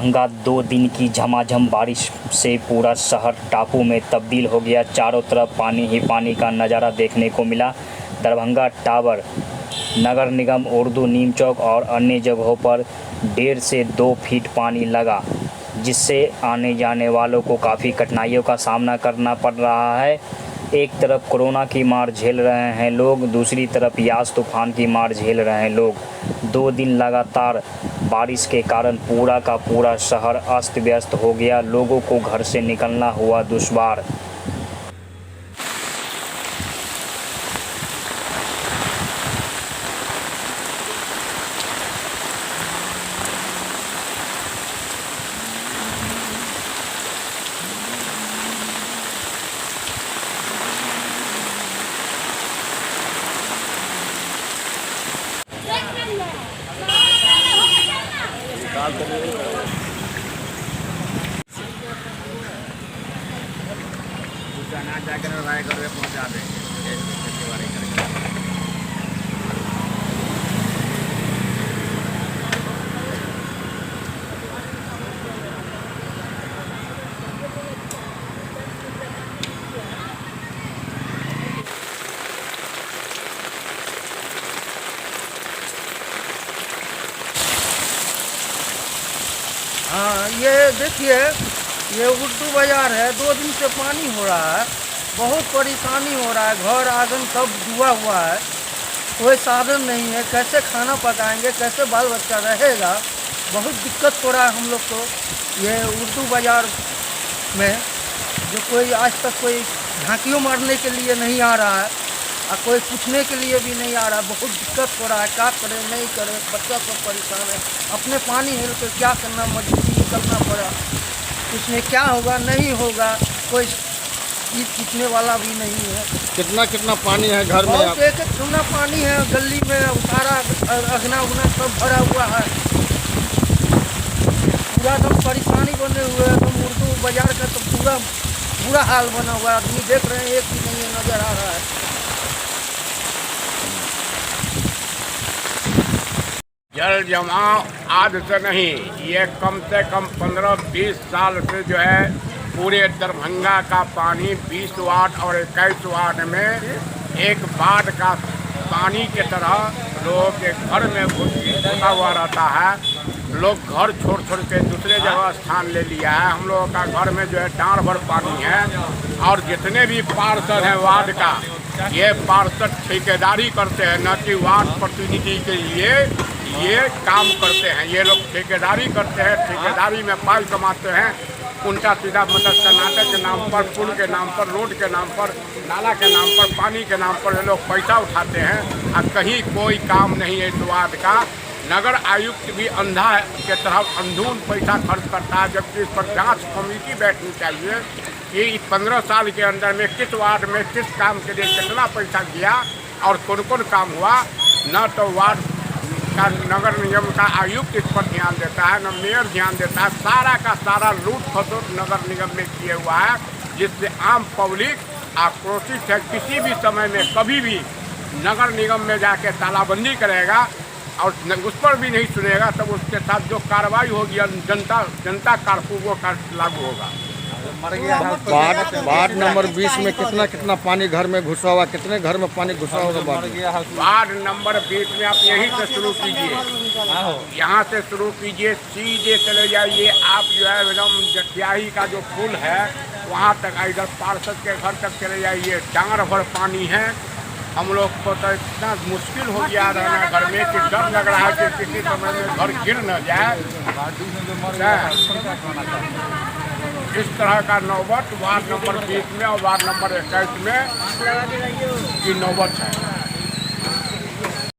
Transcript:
दरभंगा 2 दिन की झमाझम बारिश से पूरा शहर टापू में तब्दील हो गया। चारों तरफ पानी ही पानी का नज़ारा देखने को मिला। दरभंगा टावर, नगर निगम, उर्दू नीम चौक और अन्य जगहों पर 1.5 से 2 फीट पानी लगा, जिससे आने जाने वालों को काफ़ी कठिनाइयों का सामना करना पड़ रहा है। एक तरफ कोरोना की मार झेल रहे हैं लोग, दूसरी तरफ यास तूफान की मार झेल रहे हैं लोग। 2 दिन लगातार बारिश के कारण पूरा का पूरा शहर अस्त व्यस्त हो गया। लोगों को घर से निकलना हुआ दुश्वार। पहुँचा देंगे। हाँ, ये देखिए, ये उर्दू बाज़ार है। 2 दिन से पानी हो रहा है, बहुत परेशानी हो रहा है। घर आंगन सब डूबा हुआ है, कोई साधन नहीं है। कैसे खाना पकाएंगे, कैसे बाल बच्चा रहेगा, बहुत दिक्कत हो रहा है हम लोग को। ये उर्दू बाज़ार में जो कोई आज तक कोई झांकियों मारने के लिए नहीं आ रहा है और कोई पूछने के लिए भी नहीं आ रहा है। बहुत दिक्कत हो रहा है, क्या करें नहीं करें, बच्चा सब परेशान है। अपने पानी हिल के क्या करना, मजबूरी निकलना पड़ा। इसमें क्या होगा नहीं होगा, कोई चीज़ पूछने वाला भी नहीं है। कितना पानी है घर में? बहुत एक चूना पानी है गली में, सारा अगना उगना सब भरा हुआ है। पूरा एकदम परेशानी बने हुए हैं। एकदम उर्दू बाज़ार का तो पूरा बुरा हाल बना हुआ है। आदमी देख रहे हैं, एक भी नहीं नज़र आ रहा है। जल जमाव आज से नहीं, ये कम से कम 15-20 साल से जो है पूरे दरभंगा का पानी 20 वार्ड और 21 वार्ड में एक बाढ़ का पानी की तरह लोगों के घर में घुसा हुआ रहता है। लोग घर छोड़ के दूसरे जगह स्थान ले लिया है। हम लोगों का घर में जो है डाँड़ भर पानी है। और जितने भी पार्षद हैं वार्ड का, ये पार्षद ठेकेदारी करते हैं, न कि वार्ड प्रतिनिधि के लिए ये काम करते हैं। ये लोग ठेकेदारी करते हैं, ठेकेदारी में पाई कमाते हैं। उनका सीधा मतलब कर्नाटक के नाम पर, पुल के नाम पर, रोड के नाम पर, नाला के नाम पर, पानी के नाम पर ये लोग पैसा उठाते हैं और कहीं कोई काम नहीं है इस वार्ड का। नगर आयुक्त भी अंधा के तरफ अंधून पैसा खर्च करता है, जबकि इस पर जांच कमेटी बैठनी चाहिए कि 15 साल के अंदर में किस वार्ड में किस काम के लिए कितना पैसा गया और कौन कौन काम हुआ। न तो वार्ड का नगर निगम का आयुक्त इस पर ध्यान देता है, न मेयर ध्यान देता है। सारा का सारा लूट खसोट नगर निगम में किए हुआ है, जिससे आम पब्लिक आक्रोशित है। किसी भी समय में कभी भी नगर निगम में जाके तालाबंदी करेगा और उस पर भी नहीं सुनेगा, तब उसके साथ जो कार्रवाई होगी जनता कारकू वो लागू होगा। वार्ड नंबर 20 में कितना पानी घर में घुसा हुआ, कितने घर में पानी घुसा होगा? वार्ड नंबर 20 में आप यहीं से शुरू कीजिए, यहाँ से शुरू कीजिए, सीधे चले जाइए। आप जो है एकदम जटियाही का जो पुल है वहाँ तक, इधर पार्षद के घर तक चले जाइए। डाँड़ भर पानी है। हम लोग को तो इतना मुश्किल हो गया रहना घर में कि डर लग रहा है कि किसी समय में घर गिर न जाए। इस तरह का नौबत वार्ड नंबर 20 में और वार्ड नंबर 21 में की नौबत है।